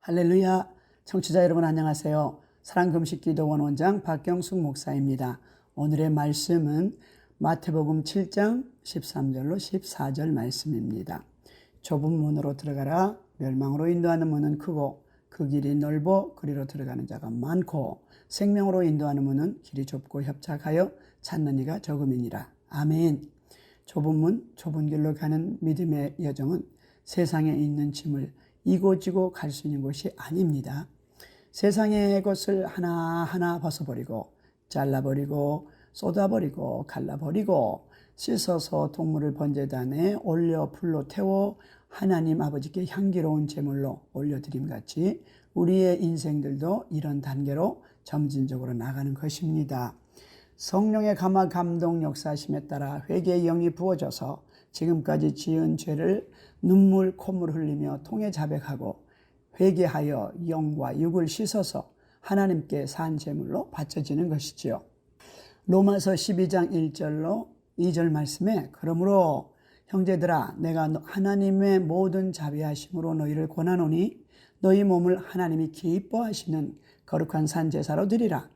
할렐루야. 청취자 여러분 안녕하세요. 사랑금식기도원 원장 박경숙 목사입니다. 오늘의 말씀은 마태복음 7장 13절로 14절 말씀입니다. 좁은 문으로 들어가라. 멸망으로 인도하는 문은 크고 그 길이 넓어 그리로 들어가는 자가 많고 생명으로 인도하는 문은 길이 좁고 협착하여 찾는 이가 적음이니라. 아멘. 좁은 문, 좁은 길로 가는 믿음의 여정은 세상에 있는 짐을 이고지고 갈 수 있는 곳이 아닙니다. 세상의 것을 하나하나 벗어버리고 잘라버리고 쏟아버리고 갈라버리고 씻어서 동물을 번제단에 올려 불로 태워 하나님 아버지께 향기로운 제물로 올려드림같이 우리의 인생들도 이런 단계로 점진적으로 나가는 것입니다. 성령의 감화 감동 역사하심에 따라 회개의 영이 부어져서 지금까지 지은 죄를 눈물 콧물 흘리며 통에 자백하고 회개하여 영과 육을 씻어서 하나님께 산 제물로 바쳐지는 것이지요. 로마서 12장 1절로 2절 말씀에 그러므로 형제들아 내가 하나님의 모든 자비하심으로 너희를 권하노니 너희 몸을 하나님이 기뻐하시는 거룩한 산제사로 드리라.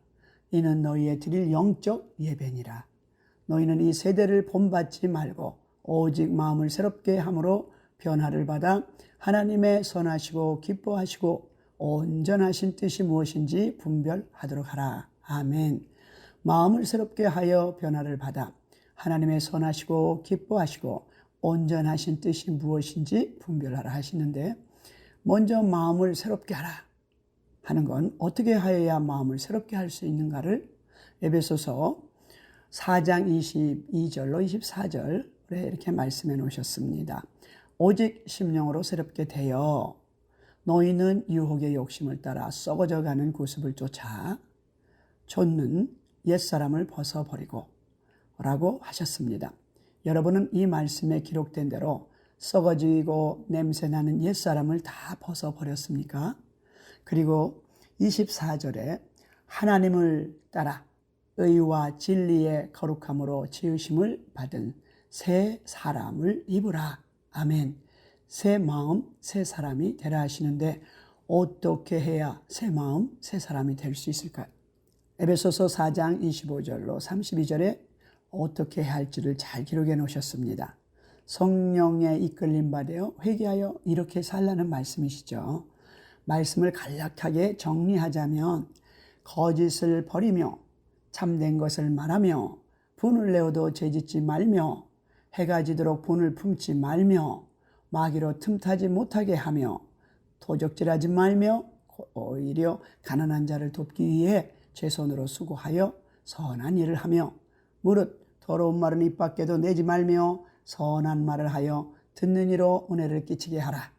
이는 너희의 드릴 영적 예배니라. 너희는 이 세대를 본받지 말고 오직 마음을 새롭게 함으로 변화를 받아 하나님의 선하시고 기뻐하시고 온전하신 뜻이 무엇인지 분별하도록 하라. 아멘. 마음을 새롭게 하여 변화를 받아 하나님의 선하시고 기뻐하시고 온전하신 뜻이 무엇인지 분별하라 하시는데, 먼저 마음을 새롭게 하라 하는 건 어떻게 하여야 마음을 새롭게 할 수 있는가를 에베소서 4장 22절로 24절에 이렇게 말씀해 놓으셨습니다. 오직 심령으로 새롭게 되어 너희는 유혹의 욕심을 따라 썩어져가는 구습을 쫓아 좇는 옛사람을 벗어버리고 라고 하셨습니다. 여러분은 이 말씀에 기록된 대로 썩어지고 냄새나는 옛사람을 다 벗어버렸습니까? 그리고 24절에 하나님을 따라 의와 진리의 거룩함으로 지으심을 받은 새 사람을 입으라. 아멘. 새 마음, 새 사람이 되라 하시는데 어떻게 해야 새 마음, 새 사람이 될 수 있을까요? 에베소서 4장 25절로 32절에 어떻게 해야 할지를 잘 기록해 놓으셨습니다. 성령의 이끌림 받아 회개하여 이렇게 살라는 말씀이시죠. 말씀을 간략하게 정리하자면 거짓을 버리며 참된 것을 말하며 분을 내어도 죄짓지 말며 해가 지도록 분을 품지 말며 마귀로 틈타지 못하게 하며 도적질하지 말며 오히려 가난한 자를 돕기 위해 제 손으로 수고하여 선한 일을 하며 무릇 더러운 말은 입 밖에도 내지 말며 선한 말을 하여 듣는 이로 은혜를 끼치게 하라.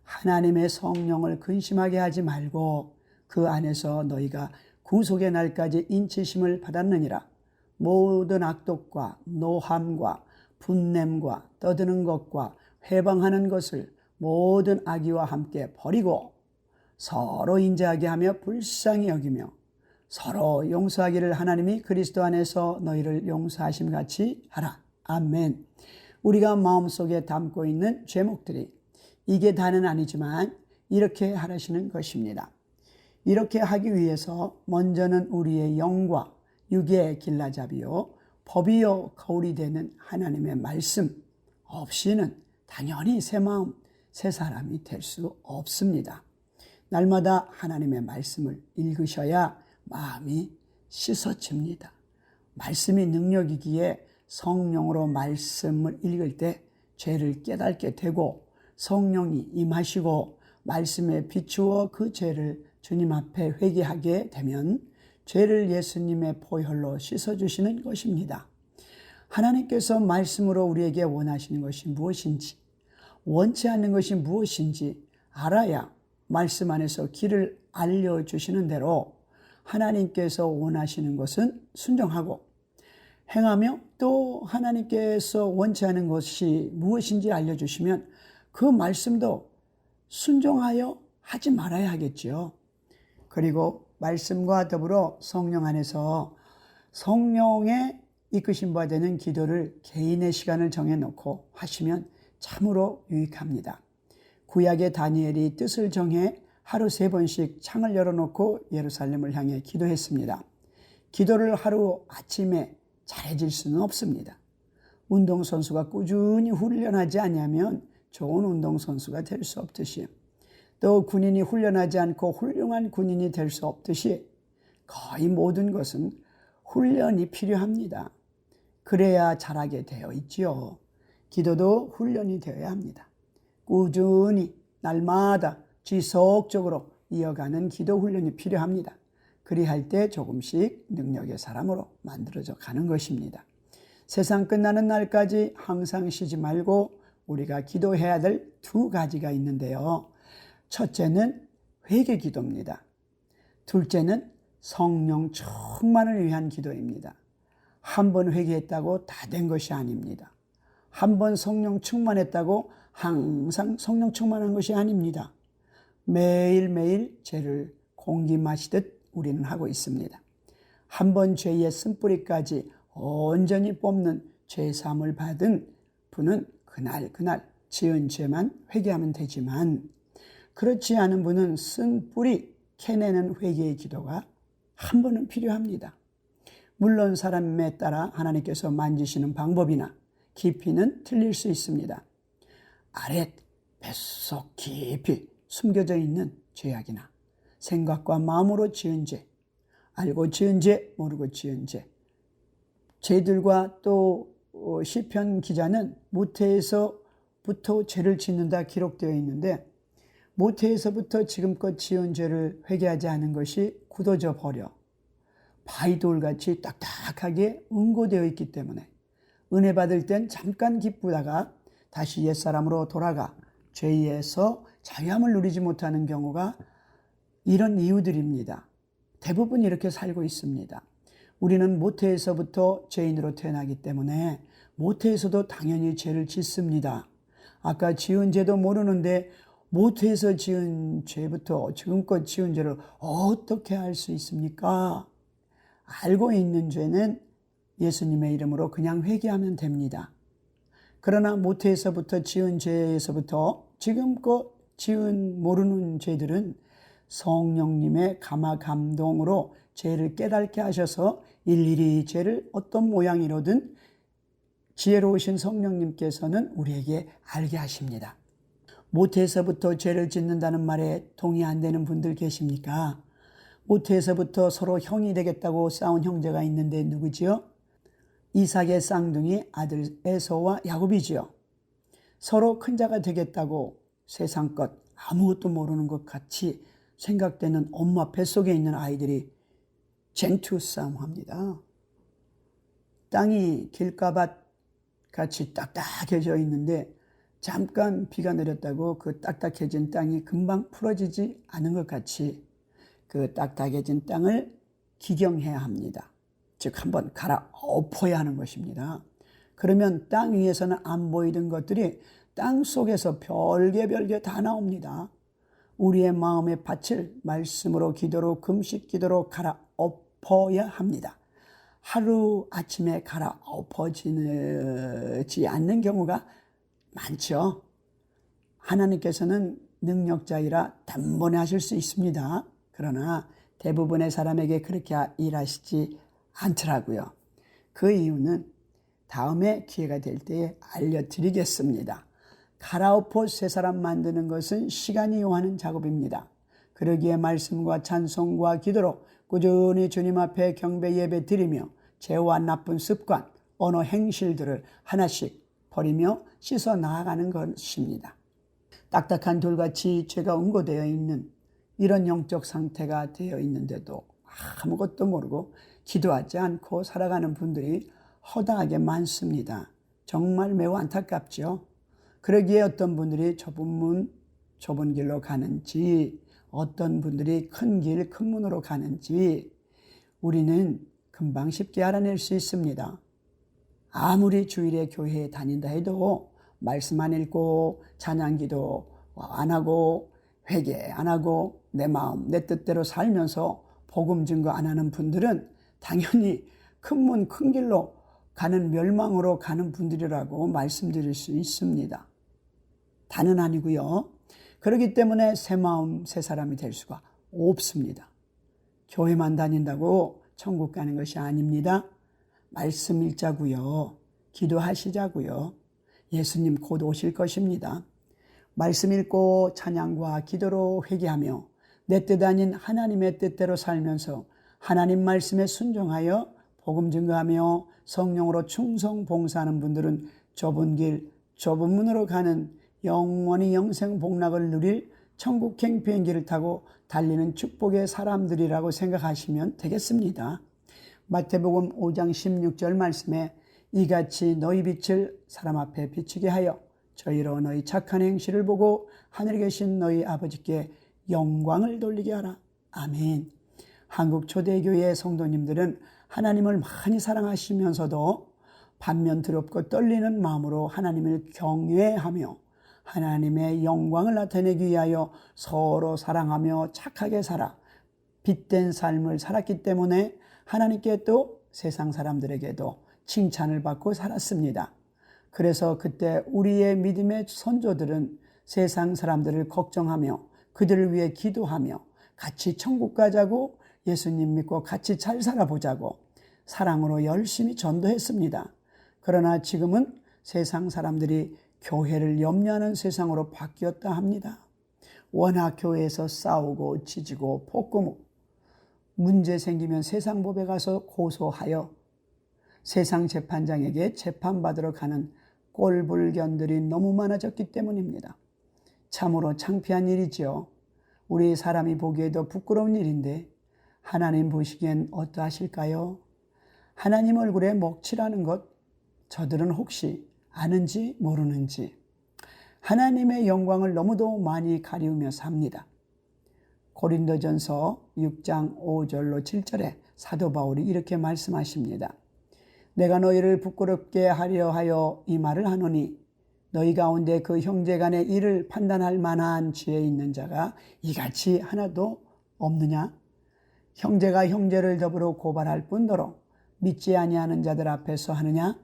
하나님의 성령을 근심하게 하지 말고 그 안에서 너희가 구속의 날까지 인치심을 받았느니라. 모든 악독과 노함과 분냄과 떠드는 것과 회방하는 것을 모든 악의와 함께 버리고 서로 인자하게 하며 불쌍히 여기며 서로 용서하기를 하나님이 그리스도 안에서 너희를 용서하심 같이 하라. 아멘. 우리가 마음속에 담고 있는 죄목들이 이게 다는 아니지만 이렇게 하라시는 것입니다. 이렇게 하기 위해서 먼저는 우리의 영과 육의 길라잡이요 법이요 거울이 되는 하나님의 말씀 없이는 당연히 새 마음, 새 사람이 될 수 없습니다. 날마다 하나님의 말씀을 읽으셔야 마음이 씻어집니다. 말씀이 능력이기에 성령으로 말씀을 읽을 때 죄를 깨닫게 되고 성령이 임하시고 말씀에 비추어 그 죄를 주님 앞에 회개하게 되면 죄를 예수님의 보혈로 씻어주시는 것입니다. 하나님께서 말씀으로 우리에게 원하시는 것이 무엇인지, 원치 않는 것이 무엇인지 알아야 말씀 안에서 길을 알려주시는 대로 하나님께서 원하시는 것은 순종하고 행하며 또 하나님께서 원치 않은 것이 무엇인지 알려주시면 그 말씀도 순종하여 하지 말아야 하겠지요. 그리고 말씀과 더불어 성령 안에서 성령의 이끄신 바 되는 기도를 개인의 시간을 정해놓고 하시면 참으로 유익합니다. 구약의 다니엘이 뜻을 정해 하루 3번씩 창을 열어놓고 예루살렘을 향해 기도했습니다. 기도를 하루 아침에 잘해질 수는 없습니다. 운동선수가 꾸준히 훈련하지 않으면 좋은 운동선수가 될 수 없듯이, 또 군인이 훈련하지 않고 훌륭한 군인이 될 수 없듯이 거의 모든 것은 훈련이 필요합니다. 그래야 잘하게 되어 있지요. 기도도 훈련이 되어야 합니다. 꾸준히 날마다 지속적으로 이어가는 기도 훈련이 필요합니다. 그리할 때 조금씩 능력의 사람으로 만들어져 가는 것입니다. 세상 끝나는 날까지 항상 쉬지 말고 우리가 기도해야 될 2가지가 있는데요. 첫째는 회개 기도입니다. 둘째는 성령 충만을 위한 기도입니다. 한 번 회개했다고 다 된 것이 아닙니다. 한 번 성령 충만했다고 항상 성령 충만한 것이 아닙니다. 매일매일 죄를 공기 마시듯 우리는 하고 있습니다. 한 번 죄의 쓴뿌리까지 온전히 뽑는 죄사함을 받은 분은 그날 지은 죄만 회개하면 되지만, 그렇지 않은 분은 쓴뿌리 캐내는 회개의 기도가 한 번은 필요합니다. 물론 사람에 따라 하나님께서 만지시는 방법이나 깊이는 틀릴 수 있습니다. 아랫 뱃속 깊이 숨겨져 있는 죄악이나 생각과 마음으로 지은 죄, 알고 지은 죄, 모르고 지은 죄, 죄들과 또 시편 기자는 모태에서부터 죄를 짓는다 기록되어 있는데, 모태에서부터 지금껏 지은 죄를 회개하지 않은 것이 굳어져 버려 바위돌같이 딱딱하게 응고되어 있기 때문에 은혜 받을 땐 잠깐 기쁘다가 다시 옛사람으로 돌아가 죄에서 자유함을 누리지 못하는 경우가 이런 이유들입니다. 대부분 이렇게 살고 있습니다. 우리는 모태에서부터 죄인으로 태어나기 때문에 모태에서도 당연히 죄를 짓습니다. 아까 지은 죄도 모르는데 모태에서 지은 죄부터 지금껏 지은 죄를 어떻게 알 수 있습니까? 알고 있는 죄는 예수님의 이름으로 그냥 회개하면 됩니다. 그러나 모태에서부터 지은 죄에서부터 지금껏 지은 모르는 죄들은 성령님의 감화 감동으로 죄를 깨닫게 하셔서 일일이 죄를 어떤 모양이로든 지혜로우신 성령님께서는 우리에게 알게 하십니다. 모태에서부터 죄를 짓는다는 말에 동의 안 되는 분들 계십니까? 모태에서부터 서로 형이 되겠다고 싸운 형제가 있는데 누구지요? 이삭의 쌍둥이 아들 에서와 야곱이지요. 서로 큰 자가 되겠다고 세상 것 아무것도 모르는 것 같이 생각되는 엄마 뱃속에 있는 아이들이 쟁투 싸움합니다. 땅이 길가밭 같이 딱딱해져 있는데 잠깐 비가 내렸다고 그 딱딱해진 땅이 금방 풀어지지 않은 것 같이 그 딱딱해진 땅을 기경해야 합니다. 즉 한번 갈아엎어야 하는 것입니다. 그러면 땅 위에서는 안 보이던 것들이 땅 속에서 별게 다 나옵니다. 우리의 마음의 밭을 말씀으로 기도로 금식 기도로 갈아엎어야 합니다. 하루 아침에 갈아엎어지지 않는 경우가 많죠. 하나님께서는 능력자이라 단번에 하실 수 있습니다. 그러나 대부분의 사람에게 그렇게 일하시지 않더라고요. 그 이유는 다음에 기회가 될 때에 알려드리겠습니다. 갈아엎어 새 사람 만드는 것은 시간이 요하는 작업입니다. 그러기에 말씀과 찬송과 기도로 꾸준히 주님 앞에 경배 예배 드리며 죄와 나쁜 습관, 언어 행실들을 하나씩 버리며 씻어 나아가는 것입니다. 딱딱한 돌같이 죄가 응고되어 있는 이런 영적 상태가 되어 있는데도 아무것도 모르고 기도하지 않고 살아가는 분들이 허다하게 많습니다. 정말 매우 안타깝죠. 그러기에 어떤 분들이 좁은 문, 좁은 길로 가는지, 어떤 분들이 큰 길, 큰 문으로 가는지 우리는 금방 쉽게 알아낼 수 있습니다. 아무리 주일에 교회에 다닌다 해도 말씀 안 읽고 찬양기도 안 하고 회개 안 하고 내 마음, 내 뜻대로 살면서 복음 증거 안 하는 분들은 당연히 큰 문, 큰 길로 가는 멸망으로 가는 분들이라고 말씀드릴 수 있습니다. 다는 아니고요. 그렇기 때문에 새 마음, 새 사람이 될 수가 없습니다. 교회만 다닌다고 천국 가는 것이 아닙니다. 말씀 읽자고요. 기도하시자고요. 예수님 곧 오실 것입니다. 말씀 읽고 찬양과 기도로 회개하며 내 뜻 아닌 하나님의 뜻대로 살면서 하나님 말씀에 순종하여 복음 증거하며 성령으로 충성 봉사하는 분들은 좁은 길, 좁은 문으로 가는 영원히 영생 복락을 누릴 천국행 비행기를 타고 달리는 축복의 사람들이라고 생각하시면 되겠습니다. 마태복음 5장 16절 말씀에 이같이 너희 빛을 사람 앞에 비추게 하여 저희로 너희 착한 행실을 보고 하늘에 계신 너희 아버지께 영광을 돌리게 하라. 아멘. 한국 초대교회 성도님들은 하나님을 많이 사랑하시면서도 반면 두렵고 떨리는 마음으로 하나님을 경외하며 하나님의 영광을 나타내기 위하여 서로 사랑하며 착하게 살아 빛된 삶을 살았기 때문에 하나님께 또 세상 사람들에게도 칭찬을 받고 살았습니다. 그래서 그때 우리의 믿음의 선조들은 세상 사람들을 걱정하며 그들을 위해 기도하며 같이 천국 가자고 예수님 믿고 같이 잘 살아보자고 사랑으로 열심히 전도했습니다. 그러나 지금은 세상 사람들이 교회를 염려하는 세상으로 바뀌었다 합니다. 워낙 교회에서 싸우고 찢고 폭구무 문제 생기면 세상 법에 가서 고소하여 세상 재판장에게 재판받으러 가는 꼴불견들이 너무 많아졌기 때문입니다. 참으로 창피한 일이지요. 우리 사람이 보기에도 부끄러운 일인데 하나님 보시기엔 어떠하실까요? 하나님 얼굴에 먹칠하는 것 저들은 혹시 아는지 모르는지 하나님의 영광을 너무도 많이 가리우며 삽니다. 고린도전서 6장 5절로 7절에 사도 바울이 이렇게 말씀하십니다. 내가 너희를 부끄럽게 하려 하여 이 말을 하노니 너희 가운데 그 형제 간의 일을 판단할 만한 지혜 있는 자가 이같이 하나도 없느냐? 형제가 형제를 더불어 고발할 뿐더러 믿지 아니하는 자들 앞에서 하느냐?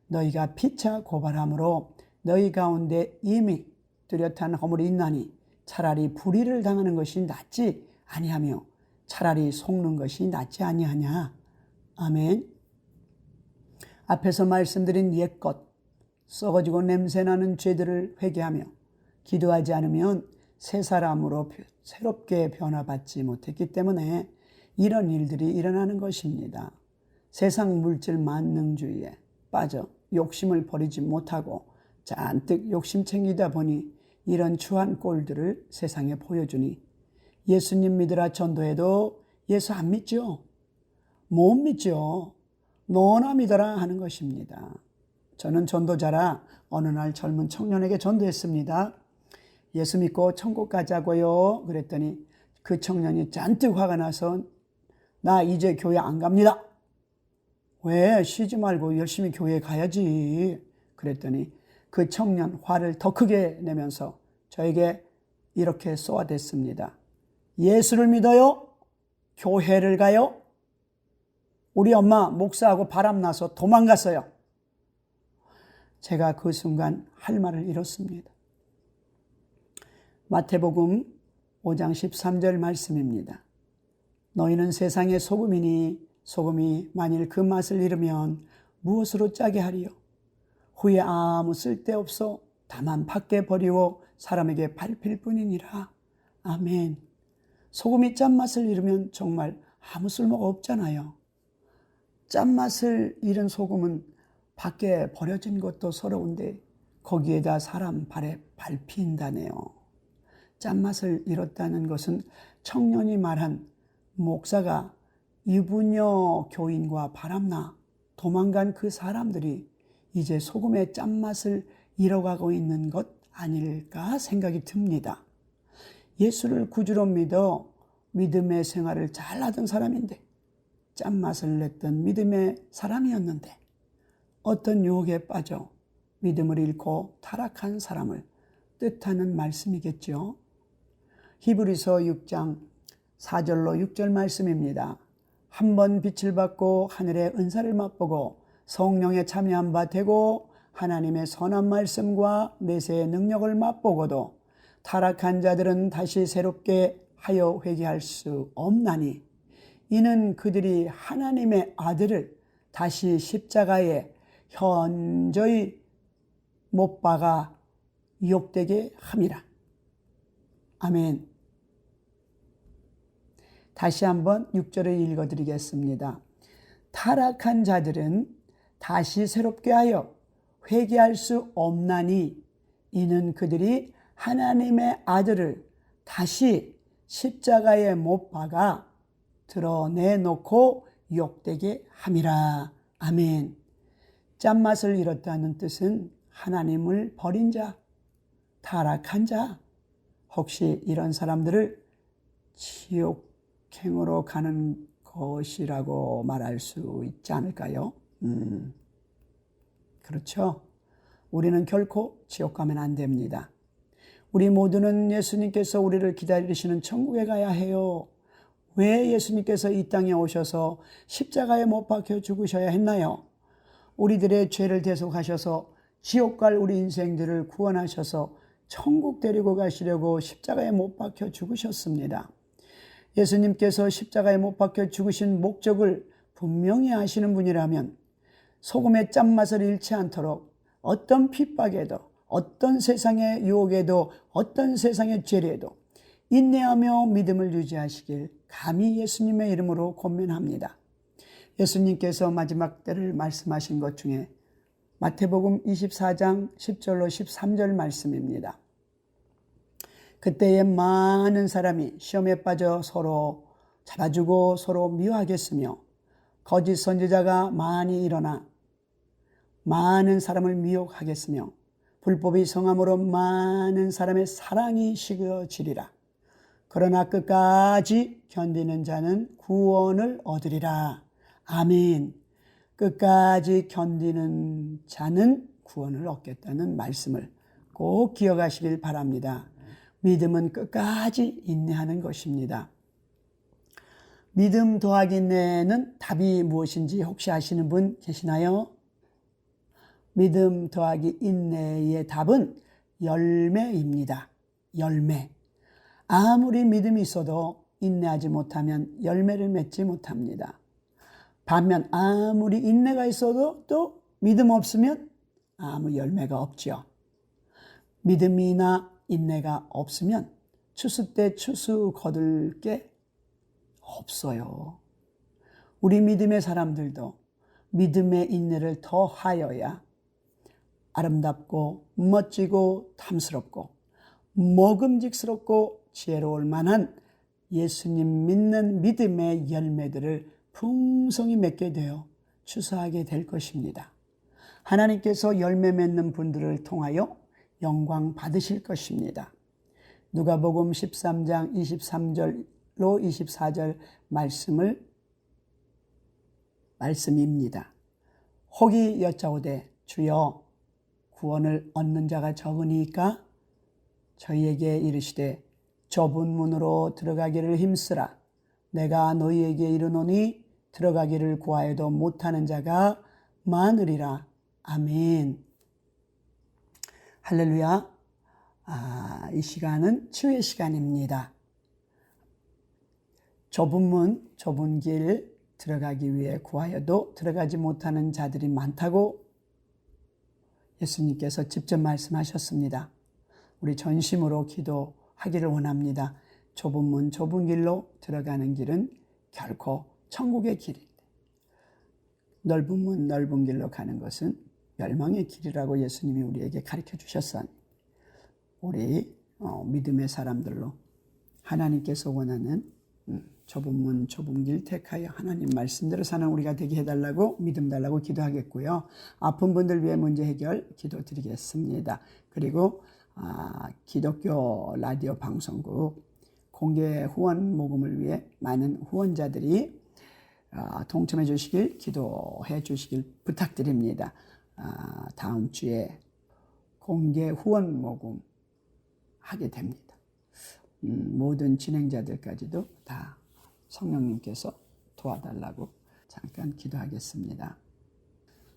너희가 피차 고발함으로 너희 가운데 이미 뚜렷한 허물이 있나니 차라리 불의를 당하는 것이 낫지 아니하며 차라리 속는 것이 낫지 아니하냐. 아멘. 앞에서 말씀드린 옛것 썩어지고 냄새나는 죄들을 회개하며 기도하지 않으면 새 사람으로 새롭게 변화받지 못했기 때문에 이런 일들이 일어나는 것입니다. 세상 물질 만능주의에 빠져 욕심을 버리지 못하고 잔뜩 욕심 챙기다 보니 이런 추한 꼴들을 세상에 보여주니 예수님 믿으라 전도해도 예수 안 믿죠? 못 믿죠? 너나 믿어라 하는 것입니다. 저는 전도자라 어느 날 젊은 청년에게 전도했습니다. 예수 믿고 천국 가자고요. 그랬더니 그 청년이 잔뜩 화가 나서 나 이제 교회 안 갑니다. 왜? 쉬지 말고 열심히 교회 가야지. 그랬더니 그 청년 화를 더 크게 내면서 저에게 이렇게 쏘아댔습니다. 예수를 믿어요? 교회를 가요? 우리 엄마 목사하고 바람나서 도망갔어요. 제가 그 순간 할 말을 잃었습니다. 마태복음 5장 13절 말씀입니다. 너희는 세상의 소금이니 소금이 만일 그 맛을 잃으면 무엇으로 짜게 하리요? 후에 아무 쓸데없어 다만 밖에 버리고 사람에게 밟힐 뿐이니라. 아멘. 소금이 짠맛을 잃으면 정말 아무 쓸모가 없잖아요. 짠맛을 잃은 소금은 밖에 버려진 것도 서러운데 거기에다 사람 발에 밟힌다네요. 짠맛을 잃었다는 것은 청년이 말한 목사가 유부녀 교인과 바람나 도망간 그 사람들이 이제 소금의 짠맛을 잃어가고 있는 것 아닐까 생각이 듭니다. 예수를 구주로 믿어 믿음의 생활을 잘하던 사람인데 짠맛을 냈던 믿음의 사람이었는데 어떤 유혹에 빠져 믿음을 잃고 타락한 사람을 뜻하는 말씀이겠죠. 히브리서 6장 4절로 6절 말씀입니다. 한 번 빛을 받고 하늘의 은사를 맛보고 성령에 참여한 바 되고 하나님의 선한 말씀과 내세의 능력을 맛보고도 타락한 자들은 다시 새롭게 하여 회개할 수 없나니 이는 그들이 하나님의 아들을 다시 십자가에 현저히 못 박아 욕되게 함이라. 아멘. 다시 한번 6절을 읽어드리겠습니다. 타락한 자들은 다시 새롭게 하여 회개할 수 없나니 이는 그들이 하나님의 아들을 다시 십자가에 못 박아 드러내놓고 욕되게 함이라. 아멘. 짠맛을 잃었다는 뜻은 하나님을 버린 자, 타락한 자, 혹시 이런 사람들을 지옥행으로 가는 것이라고 말할 수 있지 않을까요? 그렇죠. 우리는 결코 지옥 가면 안 됩니다. 우리 모두는 예수님께서 우리를 기다리시는 천국에 가야 해요. 왜 예수님께서 이 땅에 오셔서 십자가에 못 박혀 죽으셔야 했나요? 우리들의 죄를 대속하셔서 지옥 갈 우리 인생들을 구원하셔서 천국 데리고 가시려고 십자가에 못 박혀 죽으셨습니다. 예수님께서 십자가에 못 박혀 죽으신 목적을 분명히 아시는 분이라면 소금의 짠맛을 잃지 않도록 어떤 핍박에도, 어떤 세상의 유혹에도, 어떤 세상의 죄에도 인내하며 믿음을 유지하시길 감히 예수님의 이름으로 권면합니다. 예수님께서 마지막 때를 말씀하신 것 중에 마태복음 24장 10절로 13절 말씀입니다. 그때에 많은 사람이 시험에 빠져 서로 잡아주고 서로 미워하겠으며 거짓 선지자가 많이 일어나 많은 사람을 미혹하겠으며 불법이 성함으로 많은 사람의 사랑이 식어지리라. 그러나 끝까지 견디는 자는 구원을 얻으리라. 아멘. 끝까지 견디는 자는 구원을 얻겠다는 말씀을 꼭 기억하시길 바랍니다. 믿음은 끝까지 인내하는 것입니다. 믿음 더하기 인내는 답이 무엇인지 혹시 아시는 분 계시나요? 믿음 더하기 인내의 답은 열매입니다. 열매. 아무리 믿음이 있어도 인내하지 못하면 열매를 맺지 못합니다. 반면 아무리 인내가 있어도 또 믿음 없으면 아무 열매가 없죠. 믿음이나 인내가 없으면 추수 때 추수 거둘 게 없어요. 우리 믿음의 사람들도 믿음의 인내를 더하여야 아름답고 멋지고 탐스럽고 먹음직스럽고 지혜로울 만한 예수님 믿는 믿음의 열매들을 풍성히 맺게 되어 추수하게 될 것입니다. 하나님께서 열매 맺는 분들을 통하여 영광 받으실 것입니다. 누가복음 13장 23절로 24절 말씀입니다. 혹이 여짜오되 주여 구원을 얻는 자가 적으니까 저희에게 이르시되 좁은 문으로 들어가기를 힘쓰라. 내가 너희에게 이르노니 들어가기를 구하여도 못하는 자가 많으리라. 아멘. 할렐루야. 이 시간은 치유의 시간입니다. 좁은 문, 좁은 길 들어가기 위해 구하여도 들어가지 못하는 자들이 많다고 예수님께서 직접 말씀하셨습니다. 우리 전심으로 기도하기를 원합니다. 좁은 문, 좁은 길로 들어가는 길은 결코 천국의 길인데 넓은 문, 넓은 길로 가는 것은 멸망의 길이라고 예수님이 우리에게 가르쳐 주셨으니 우리 믿음의 사람들로 하나님께서 원하는 좁은 문, 좁은 길 택하여 하나님 말씀대로 사는 우리가 되게 해달라고 믿음 달라고 기도하겠고요. 아픈 분들 위해 문제 해결 기도드리겠습니다. 그리고 기독교 라디오 방송국 공개 후원 모금을 위해 많은 후원자들이 동참해 주시길 기도해 주시길 부탁드립니다. 다음 주에 공개 후원 모금 하게 됩니다. 모든 진행자들까지도 다 성령님께서 도와달라고 잠깐 기도하겠습니다.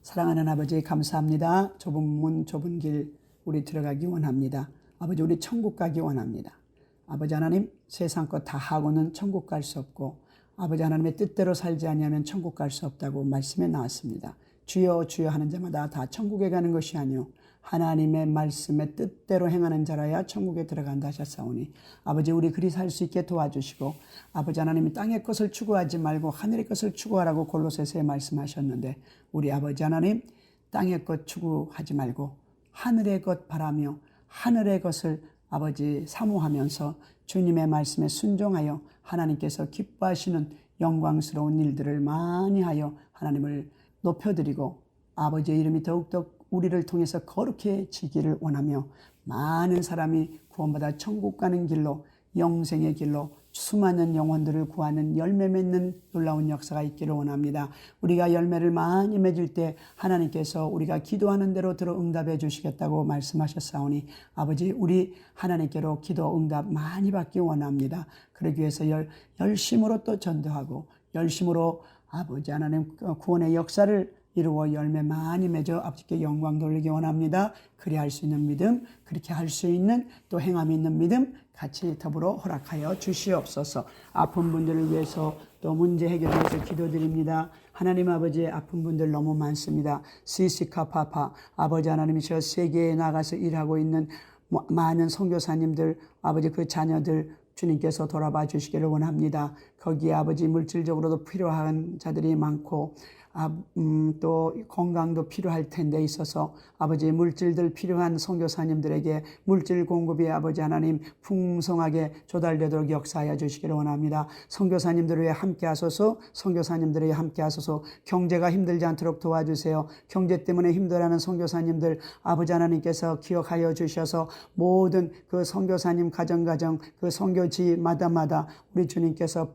사랑하는 아버지 감사합니다. 좁은 문 좁은 길 우리 들어가기 원합니다. 아버지 우리 천국 가기 원합니다. 아버지 하나님 세상 것 다 하고는 천국 갈 수 없고 아버지 하나님의 뜻대로 살지 아니하면 천국 갈 수 없다고 말씀에 나왔습니다. 주여 주여 하는 자마다 다 천국에 가는 것이 아니요 하나님의 말씀의 뜻대로 행하는 자라야 천국에 들어간다 하셨사오니 아버지 우리 그리 살 수 있게 도와주시고 아버지 하나님이 땅의 것을 추구하지 말고 하늘의 것을 추구하라고 골로새서에 말씀하셨는데 우리 아버지 하나님 땅의 것 추구하지 말고 하늘의 것 바라며 하늘의 것을 아버지 사모하면서 주님의 말씀에 순종하여 하나님께서 기뻐하시는 영광스러운 일들을 많이 하여 하나님을 높여드리고 아버지의 이름이 더욱더 우리를 통해서 거룩해지기를 원하며 많은 사람이 구원받아 천국 가는 길로 영생의 길로 수많은 영혼들을 구하는 열매 맺는 놀라운 역사가 있기를 원합니다. 우리가 열매를 많이 맺을 때 하나님께서 우리가 기도하는 대로 들어 응답해 주시겠다고 말씀하셨사오니 아버지 우리 하나님께로 기도 응답 많이 받기 원합니다. 그러기 위해서 열심으로 또 전도하고 열심으로 아버지 하나님 구원의 역사를 이루어 열매 많이 맺어 아버지께 영광 돌리기 원합니다. 그리 할 수 있는 믿음, 그렇게 할 수 있는 또 행함이 있는 믿음 같이 더불어 허락하여 주시옵소서. 아픈 분들을 위해서 또 문제 해결을 위해서 기도드립니다. 하나님 아버지 아픈 분들 너무 많습니다. 시시카파파 아버지 하나님이 저 세계에 나가서 일하고 있는 많은 선교사님들 아버지 그 자녀들 주님께서 돌아봐 주시기를 원합니다. 거기에 아버지 물질적으로도 필요한 자들이 많고 또 건강도 필요할 텐데 있어서 아버지 물질들 필요한 선교사님들에게 물질 공급이 아버지 하나님 풍성하게 조달되도록 역사하여 주시기를 원합니다. 선교사님들을 위해 함께 하소서. 선교사님들을 위해 함께 하소서. 경제가 힘들지 않도록 도와주세요. 경제 때문에 힘들어하는 선교사님들 아버지 하나님께서 기억하여 주셔서 모든 그 선교사님 가정 그 선교지마다 우리 주님께서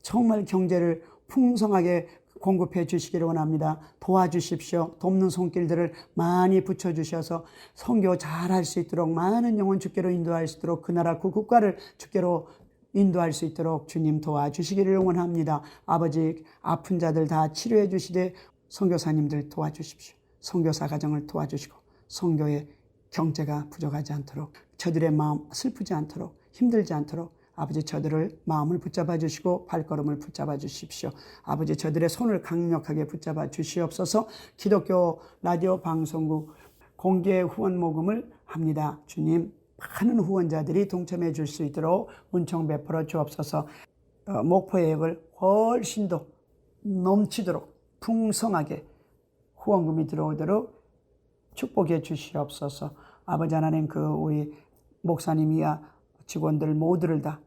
정말 경제를 풍성하게 공급해 주시기를 원합니다. 도와주십시오. 돕는 손길들을 많이 붙여주셔서 선교 잘할 수 있도록 많은 영혼 주께로 인도할 수 있도록 그 나라 그 국가를 주께로 인도할 수 있도록 주님 도와주시기를 원합니다. 아버지 아픈 자들 다 치료해 주시되 선교사님들 도와주십시오. 선교사 가정을 도와주시고 선교의 경제가 부족하지 않도록 저들의 마음 슬프지 않도록 힘들지 않도록 아버지 저들을 마음을 붙잡아 주시고 발걸음을 붙잡아 주십시오. 아버지 저들의 손을 강력하게 붙잡아 주시옵소서. 기독교 라디오 방송국 공개 후원 모금을 합니다. 주님 많은 후원자들이 동참해 줄 수 있도록 은총 베풀어 주옵소서. 목표액을 훨씬 더 넘치도록 풍성하게 후원금이 들어오도록 축복해 주시옵소서. 아버지 하나님 그 우리 목사님이야 직원들 모두를 다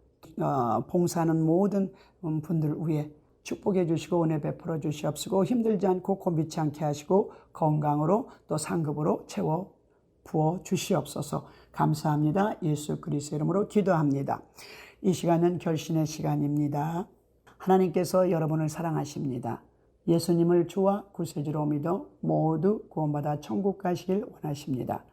봉사하는 모든 분들 위해 축복해 주시고 은혜 베풀어 주시옵시고 힘들지 않고 고미치 않게 하시고 건강으로 또 상급으로 채워 부어 주시옵소서. 감사합니다. 예수 그리스도 이름으로 기도합니다. 이 시간은 결신의 시간입니다. 하나님께서 여러분을 사랑하십니다. 예수님을 주와 구세주로 믿어 모두 구원받아 천국 가시길 원하십니다.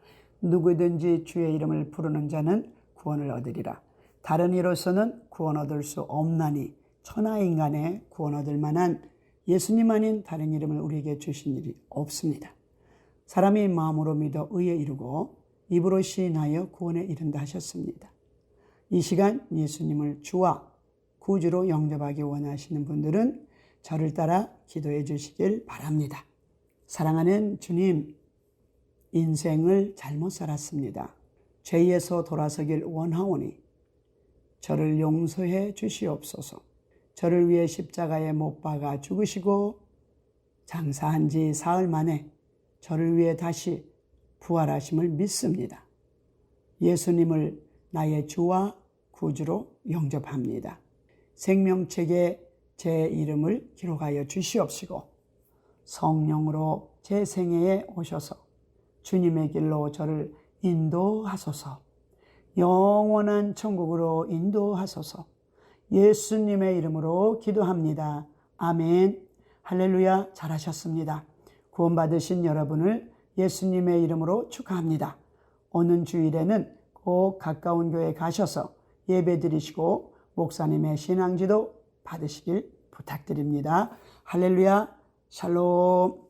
누구든지 주의 이름을 부르는 자는 구원을 얻으리라. 다른 이로서는 구원 얻을 수 없나니 천하인간의 구원 얻을 만한 예수님 아닌 다른 이름을 우리에게 주신 일이 없습니다. 사람이 마음으로 믿어 의에 이르고 입으로 시인하여 구원에 이른다 하셨습니다. 이 시간 예수님을 주와 구주로 영접하기 원하시는 분들은 저를 따라 기도해 주시길 바랍니다. 사랑하는 주님, 인생을 잘못 살았습니다. 죄에서 돌아서길 원하오니 저를 용서해 주시옵소서. 저를 위해 십자가에 못 박아 죽으시고 장사한 지 사흘 만에 저를 위해 다시 부활하심을 믿습니다. 예수님을 나의 주와 구주로 영접합니다. 생명책에 제 이름을 기록하여 주시옵시고 성령으로 제 생애에 오셔서 주님의 길로 저를 인도하소서. 영원한 천국으로 인도하소서. 예수님의 이름으로 기도합니다. 아멘. 할렐루야. 잘하셨습니다. 구원받으신 여러분을 예수님의 이름으로 축하합니다. 오는 주일에는 꼭 가까운 교회에 가셔서 예배 드리시고 목사님의 신앙지도 받으시길 부탁드립니다. 할렐루야. 샬롬.